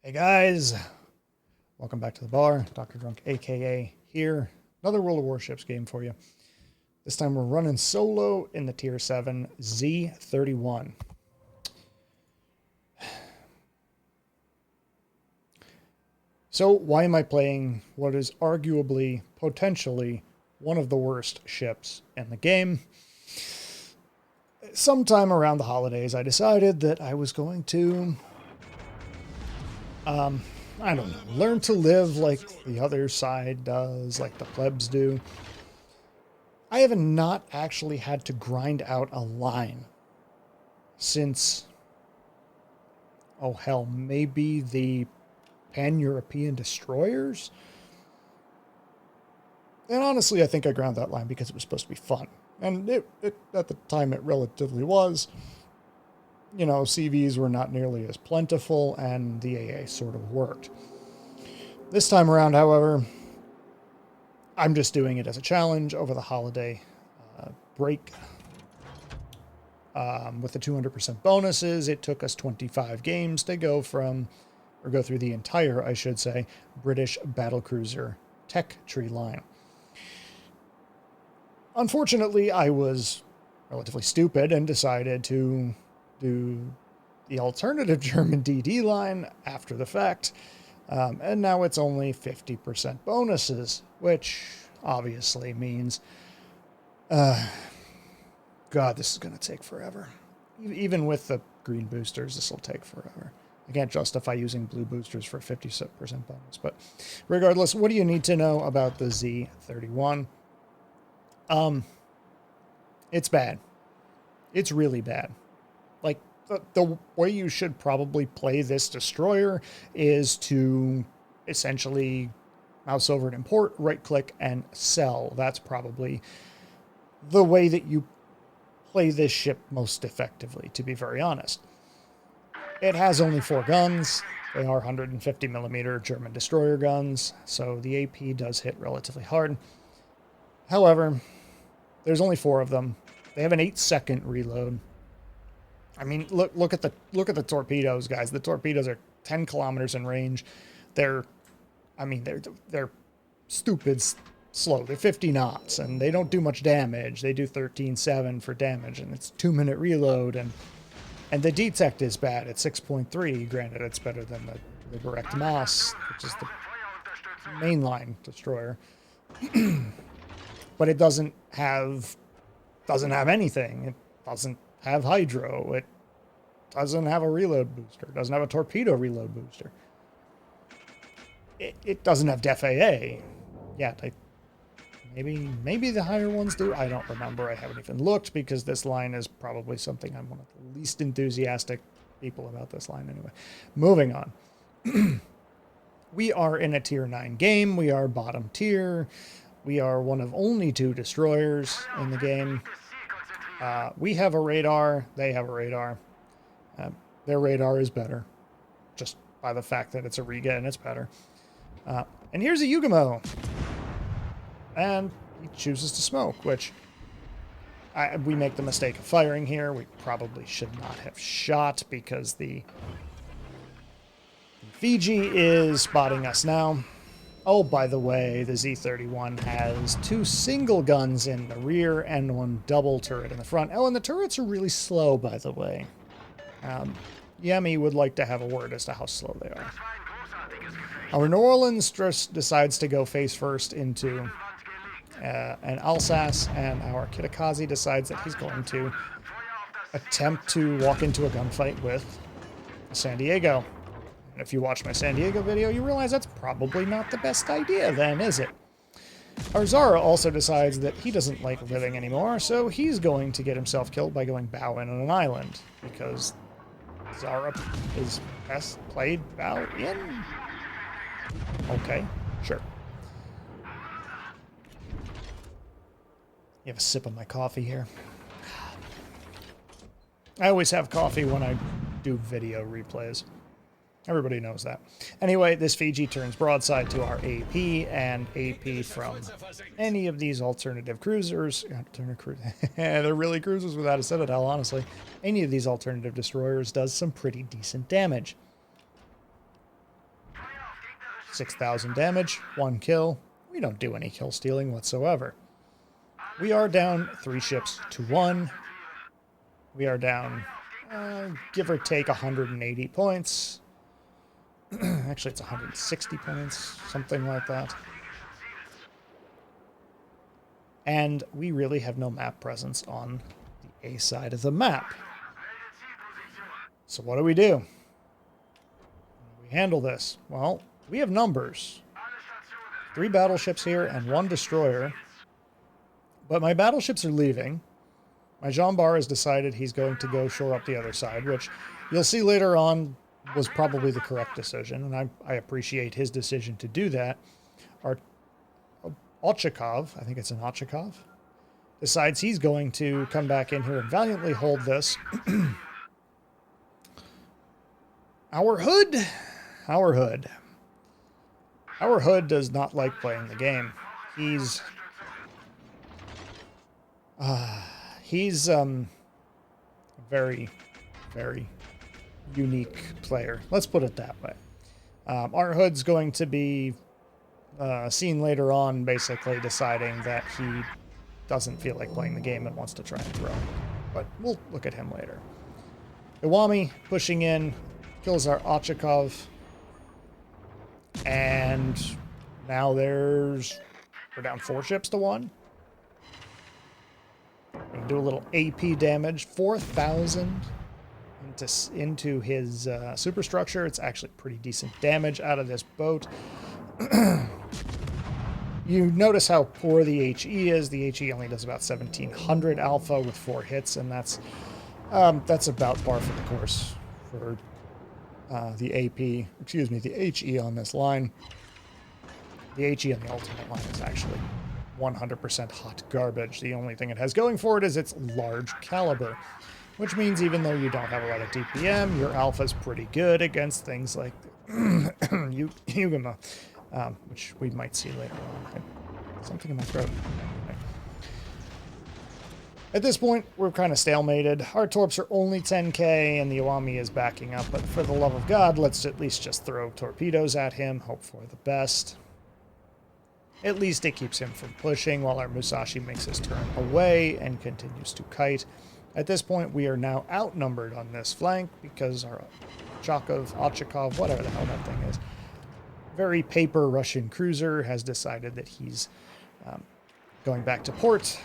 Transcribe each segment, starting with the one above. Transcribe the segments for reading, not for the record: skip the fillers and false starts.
Hey guys, welcome back to the bar. Dr. Drunk, aka here. Another World of Warships game for you. This time we're running solo in the Tier 7 Z-31. So why am I playing what is arguably, potentially, one of the worst ships in the game? Sometime around the holidays, I decided that I was going to I don't know, learn to live like the other side does, like the plebs do. I have not actually had to grind out a line since, oh hell, maybe the Pan-European destroyers? And honestly, I think I ground that line because it was supposed to be fun. And it at the time, it relatively was. You know, CVs were not nearly as plentiful, and the AA sort of worked. This time around, however, I'm just doing it as a challenge over the holiday break. With the 200% bonuses, it took us 25 games to go through the entire, I should say, British battlecruiser tech tree line. Unfortunately, I was relatively stupid and decided to do the alternative German DD line after the fact. And now it's only 50% bonuses, which obviously means, God, this is going to take forever. Even with the green boosters, this will take forever. I can't justify using blue boosters for a 50% bonus. But regardless, what do you need to know about the Z-31? It's bad. It's really bad. Like, the way you should probably play this destroyer is to essentially mouse over and import, right click, and sell. That's probably the way that you play this ship most effectively, to be very honest. It has only 4 guns. They are 150 millimeter German destroyer guns, so the AP does hit relatively hard. However, there's only 4 of them. They have an 8-second reload. I mean, look at the torpedoes, guys. The torpedoes are 10 kilometers in range. They're stupid slow. They're 50 knots, and they don't do much damage. They do 13.7 for damage, and it's 2-minute reload, and the detect is bad. It's 6.3. Granted, it's better than the direct Moss, which is the mainline destroyer. But it doesn't have anything. It doesn't have hydro. It doesn't have a reload booster. It doesn't have a torpedo reload booster. It doesn't have def AA yet. Maybe the higher ones do. I don't remember. I haven't even looked because this line is probably something I'm one of the least enthusiastic people about this line anyway. Moving on. We are in a tier 9 game. We are bottom tier. We are one of only 2 destroyers in the game. We have a radar. They have a radar. Their radar is better, just by the fact that it's a Riga and it's better. And here's a Yugamo. And he chooses to smoke, which we make the mistake of firing here. We probably should not have shot because the Fiji is spotting us now. Oh, by the way, the Z-31 has 2 single guns in the rear and 1 double turret in the front. Oh, and the turrets are really slow, by the way. Yemi would like to have a word as to how slow they are. Our New Orleans decides to go face first into an Alsace, and our Kitakazi decides that he's going to attempt to walk into a gunfight with San Diego. And if you watch my San Diego video, you realize that's probably not the best idea then, is it? Our Zara also decides that he doesn't like living anymore, so he's going to get himself killed by going bow in on an island, because Zara is best played bow in? Okay, sure. You have a sip of my coffee here. I always have coffee when I do video replays. Everybody knows that. Anyway, this Fiji turns broadside to our AP, and AP from any of these alternative cruisers, they're really cruisers without a citadel, honestly. Any of these alternative destroyers does some pretty decent damage. 6,000 damage, 1 kill. We don't do any kill stealing whatsoever. We are down 3 ships to 1. We are down, give or take, 180 points. Actually, it's 160 points, something like that. And we really have no map presence on the A side of the map. So what do? How do we handle this? Well, we have numbers. 3 battleships here and 1 destroyer. But my battleships are leaving. My Jean Bar has decided he's going to go shore up the other side, which you'll see later on was probably the correct decision, and I appreciate his decision to do that. Our Ochakov, I think it's an Ochakov, decides he's going to come back in here and valiantly hold this. Our Hood does not like playing the game. He's a very, very unique player. Let's put it that way. Our Hood's going to be seen later on basically deciding that he doesn't feel like playing the game and wants to try and throw. But we'll look at him later. Iwami pushing in, kills our Ochakov. And now we're down 4 ships to 1. We'll do a little AP damage, 4,000 into his superstructure. It's actually pretty decent damage out of this boat. You notice how poor the HE is. The HE only does about 1,700 alpha with 4 hits, and that's about par for the course for the HE on this line. The HE on the ultimate line is actually 100% hot garbage. The only thing it has going for it is its large caliber, which means even though you don't have a lot of DPM, your alpha's pretty good against things like Yugama, which we might see later on. Something in my throat. Okay. At this point, we're kind of stalemated. Our torps are only 10k, and the Iwami is backing up, but for the love of God, let's at least just throw torpedoes at him, hope for the best. At least it keeps him from pushing while our Musashi makes his turn away and continues to kite. At this point, we are now outnumbered on this flank because our Ochakov, whatever the hell that thing is, very paper Russian cruiser has decided that he's going back to port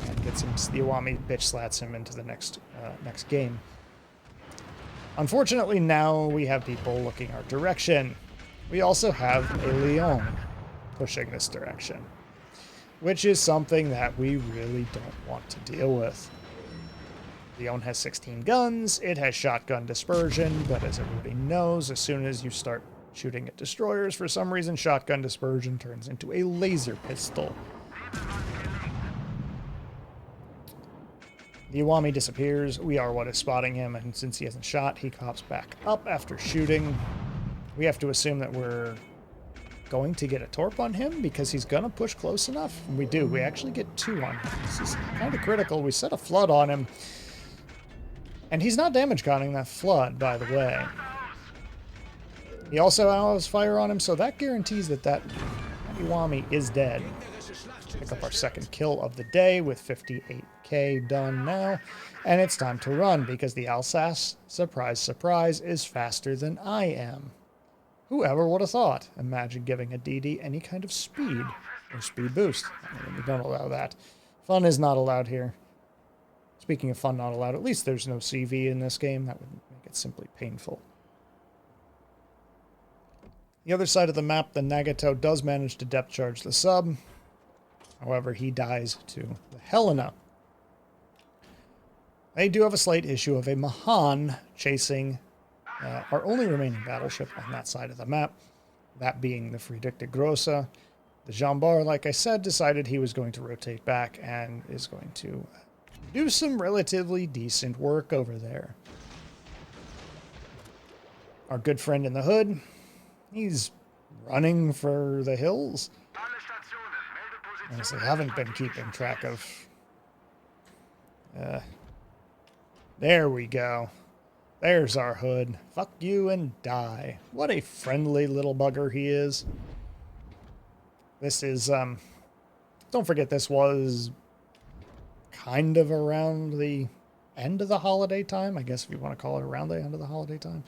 and gets him, the Iwami bitch slats him into the next game. Unfortunately, now we have people looking our direction. We also have a Leon pushing this direction, which is something that we really don't want to deal with. Leon has 16 guns, it has shotgun dispersion, but as everybody knows, as soon as you start shooting at destroyers, for some reason shotgun dispersion turns into a laser pistol. The Iwami disappears, we are what is spotting him, and since he hasn't shot, he pops back up after shooting. We have to assume that we're going to get a torp on him because he's going to push close enough. And we do. We actually get 2 on him. This is kind of critical. We set a flood on him. And he's not damage counting that flood, by the way. He also allows fire on him, so that guarantees that Iwami is dead. Pick up our second kill of the day with 58k done now. And it's time to run because the Alsace, surprise, surprise, is faster than I am. Whoever would have thought? Imagine giving a DD any kind of speed or speed boost. I mean, we don't allow that. Fun is not allowed here. Speaking of fun not allowed, at least there's no CV in this game. That would make it simply painful. The other side of the map, the Nagato does manage to depth charge the sub. However, he dies to the Helena. They do have a slight issue of a Mahan chasing our only remaining battleship on that side of the map, that being the Friedrich Grosse. The Jean Bar, like I said, decided he was going to rotate back and is going to do some relatively decent work over there. Our good friend in the Hood, he's running for the hills. Honestly, I haven't been keeping track of... there we go. There's our hood. Fuck you and die. What a friendly little bugger he is. This is, don't forget this was kind of around the end of the holiday time, I guess if you want to call it around the end of the holiday time.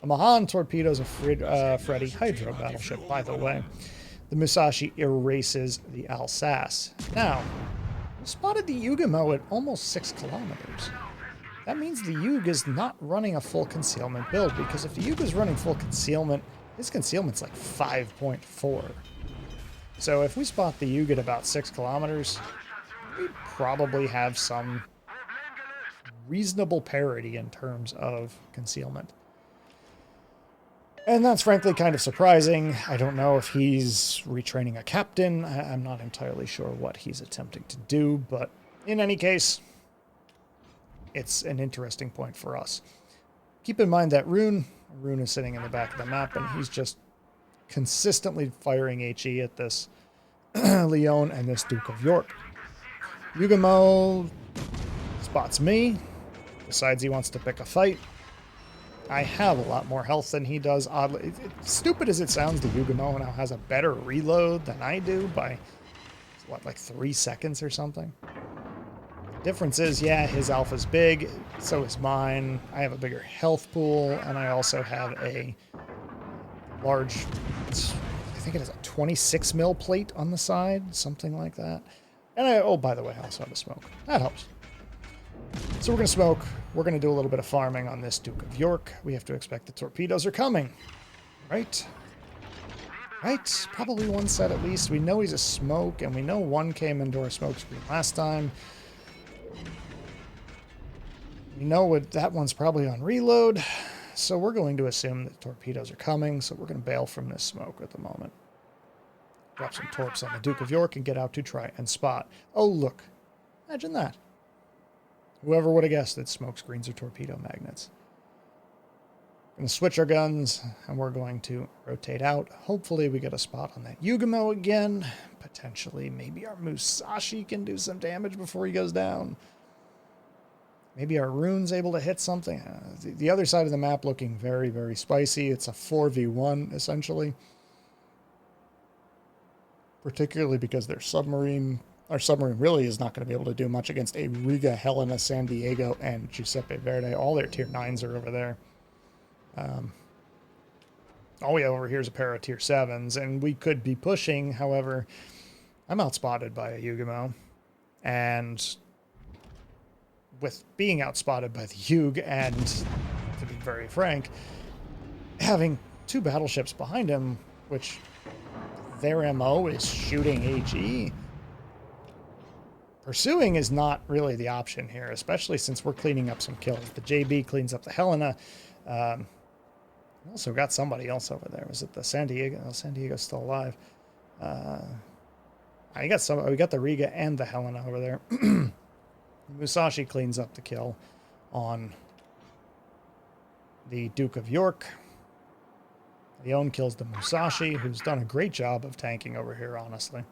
A Mahan torpedoes a Freddy Hydro battleship, by the way. The Musashi erases the Alsace. Now, we spotted the Yugamo at almost 6 kilometers. That means the Yug is not running a full concealment build, because if the Yug is running full concealment, his concealment's like 5.4. So if we spot the Yug at about 6 kilometers, we probably have some reasonable parity in terms of concealment. And that's frankly kind of surprising. I don't know if he's retraining a captain. I'm not entirely sure what he's attempting to do, but in any case, it's an interesting point for us. Keep in mind that Rune is sitting in the back of the map, and he's just consistently firing HE at this Lyon and this Duke of York. Yugamo spots me, decides he wants to pick a fight. I have a lot more health than he does, oddly. Stupid as it sounds, the Yugamo now has a better reload than I do by, what, like 3 seconds or something? Difference is, yeah, his alpha's big, so is mine. I have a bigger health pool, and I also have a large, I think it has a 26 mil plate on the side, something like that. And oh, by the way, I also have a smoke. That helps. So we're going to smoke. We're going to do a little bit of farming on this Duke of York. We have to expect the torpedoes are coming. Right? Right? Probably one set at least. We know he's a smoke, and we know one came into our smoke screen last time. We know that one's probably on reload, so we're going to assume that torpedoes are coming, so we're going to bail from this smoke at the moment. Drop some torps on the Duke of York and get out to try and spot. Oh, look. Imagine that. Whoever would have guessed that smoke screens are torpedo magnets. Going to switch our guns, and we're going to rotate out. Hopefully we get a spot on that Yugamo again. Potentially, maybe our Musashi can do some damage before he goes down. Maybe our Rune's able to hit something. The other side of the map looking very, very spicy. It's a 4v1, essentially. Particularly because their submarine... Our submarine really is not going to be able to do much against a Riga, Helena, San Diego, and Giuseppe Verde. All their tier 9s are over there. All we have over here is a pair of tier 7s, and we could be pushing. However, I'm outspotted by a Yugamo, and with being outspotted by the Yug, and to be very frank, having 2 battleships behind him, which their MO is shooting HE, pursuing is not really the option here, especially since we're cleaning up some kills. The JB cleans up the Helena. Also got somebody else over there. Was it the San Diego? Oh, San Diego's still alive. We got the Riga and the Helena over there. Musashi cleans up the kill on the Duke of York. Lyon kills the Musashi, who's done a great job of tanking over here, honestly.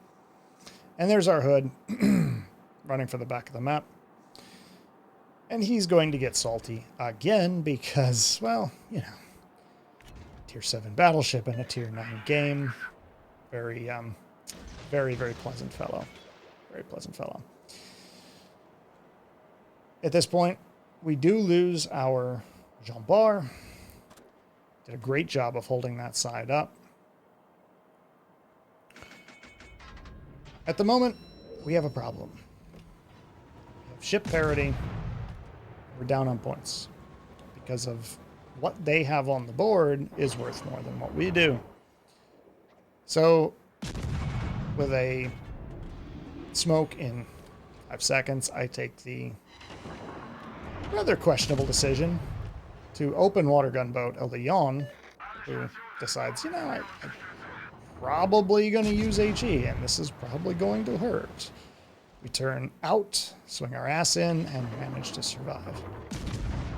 And there's our hood, running for the back of the map. And he's going to get salty again because, well, you know, tier 7 battleship and a tier 9 game. Very, very pleasant fellow. Very pleasant fellow. At this point, we do lose our Jean Bar. Did a great job of holding that side up. At the moment, we have a problem. We have ship parity. We're down on points because of what they have on the board is worth more than what we do. So, with a smoke in 5 seconds, I take the rather questionable decision to open water gunboat a Lyon, who decides, you know, I'm probably going to use HE, and this is probably going to hurt. We turn out, swing our ass in, and manage to survive.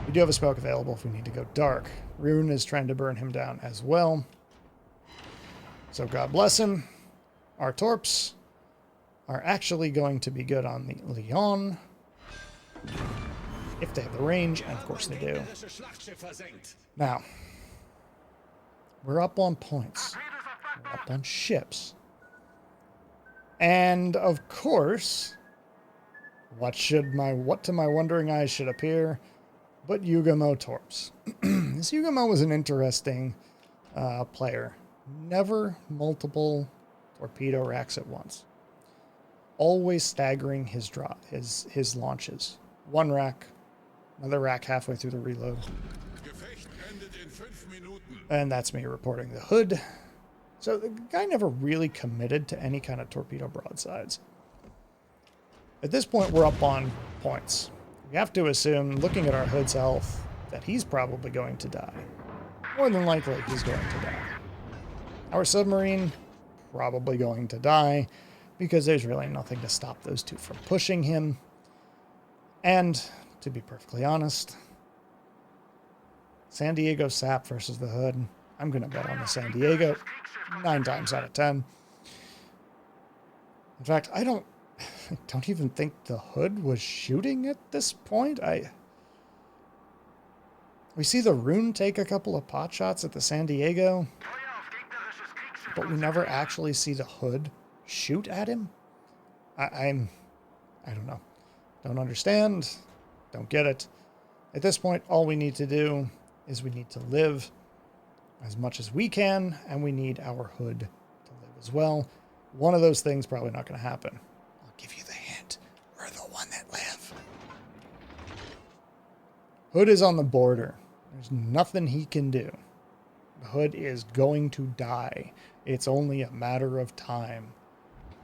We do have a smoke available if we need to go dark. Rune is trying to burn him down as well. So God bless him. Our torps are actually going to be good on the Lyon. if they have the range, and of course they do. Now, we're up on points. We're up on ships. And of course, what to my wondering eyes should appear but Yugamo Torps. This Yugamo was an interesting player. Never multiple torpedo racks at once. Always staggering his his launches. One rack, another rack halfway through the reload. And that's me reporting the hood. So the guy never really committed to any kind of torpedo broadsides. At this point, we're up on points. We have to assume, looking at our hood's health, that he's probably going to die. More than likely, he's going to die. Our submarine, probably going to die, because there's really nothing to stop those two from pushing him. And, to be perfectly honest, San Diego Sap versus the hood, I'm going to bet on the San Diego 9 times out of 10. In fact, I don't even think the hood was shooting at this point. We see the Rune take a couple of pot shots at the San Diego, but we never actually see the hood shoot at him. I don't know. Don't understand. Don't get it. At this point, all we need to do is we need to live as much as we can, and we need our hood to live as well. One of those things probably not going to happen. I'll give you the hint. We're the one that live. Hood is on the border. There's nothing he can do. The hood is going to die. It's only a matter of time.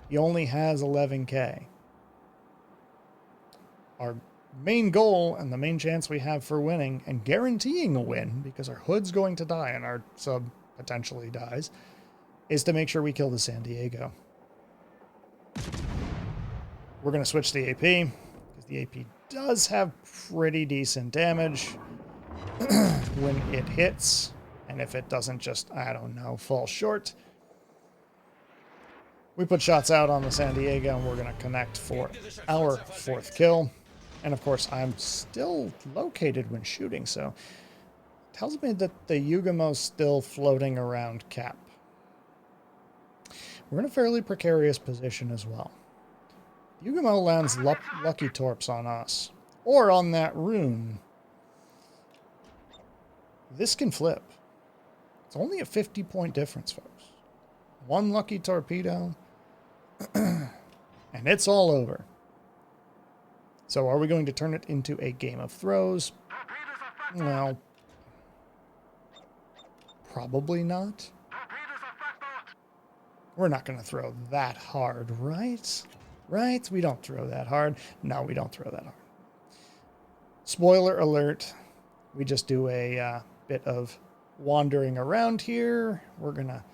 He only has 11K. Our main goal and the main chance we have for winning and guaranteeing a win, because our hood's going to die and our sub potentially dies, is to make sure we kill the San Diego. We're going to switch the AP, because the AP does have pretty decent damage when it hits, and if it doesn't just, I don't know, fall short. We put shots out on the San Diego, and we're going to connect for our 4th kill. And of course, I'm still located when shooting, so it tells me that the Yugamo's still floating around Cap. We're in a fairly precarious position as well. Yugamo lands Lucky Torps on us, or on that Rune. This can flip. It's only a 50-point difference, folks. One lucky torpedo, and it's all over. So are we going to turn it into a game of throws? Well, probably not. We're not going to throw that hard, right? Right? We don't throw that hard. No, we don't throw that hard. Spoiler alert. We just do a bit of wandering around here. We're going to,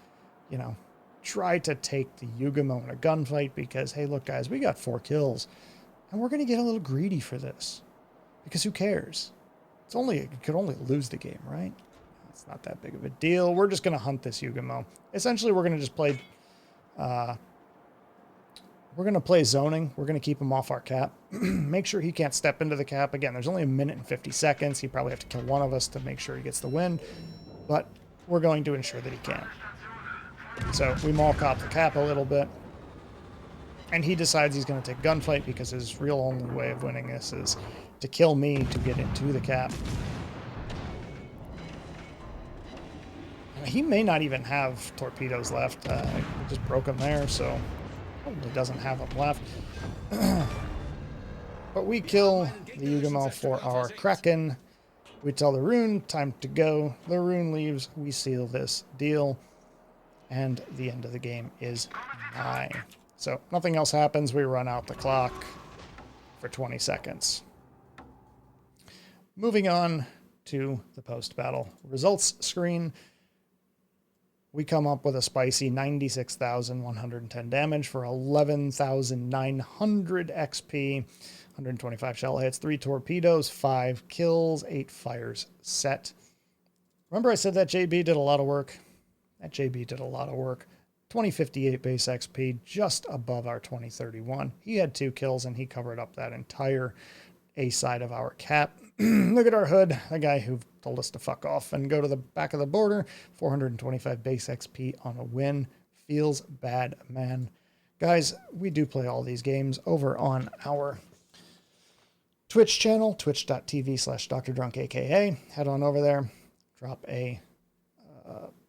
try to take the Yugamo in a gunfight because, hey, look, guys, we got 4 kills. And we're going to get a little greedy for this. Because who cares? It could only lose the game, right? It's not that big of a deal. We're just going to hunt this Yugamo. Essentially, we're going to just play... we're going to play zoning. We're going to keep him off our cap. Make sure he can't step into the cap. Again, there's only 1 minute and 50 seconds. He probably have to kill one of us to make sure he gets the win. But we're going to ensure that he can. So we mall cop the cap a little bit. And he decides he's going to take gunfight because his real only way of winning this is to kill me to get into the cap. He may not even have torpedoes left. We just broke them there, so probably doesn't have them left. But we kill the Yugamo for our Kraken. We tell the Rune, time to go. The Rune leaves. We seal this deal. And the end of the game is nigh. So nothing else happens. We run out the clock for 20 seconds. Moving on to the post-battle results screen. We come up with a spicy 96,110 damage for 11,900 XP, 125 shell hits, 3 torpedoes, 5 kills, 8 fires set. Remember I said that JB did a lot of work? That JB did a lot of work. 2058 base XP, just above our 2031. He had 2 kills and he covered up that entire a side of our cap. Look at our hood, the guy who told us to fuck off and go to the back of the border. 425 base XP on a win. Feels bad, man. Guys, we do play all these games over on our Twitch channel, twitch.tv/DrdrunkAKA. Head on over there, drop a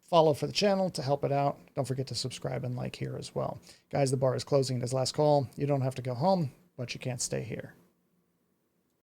follow for the channel to help it out. Don't forget to subscribe and like here as well. Guys, the bar is closing. It is last call. You don't have to go home, but you can't stay here.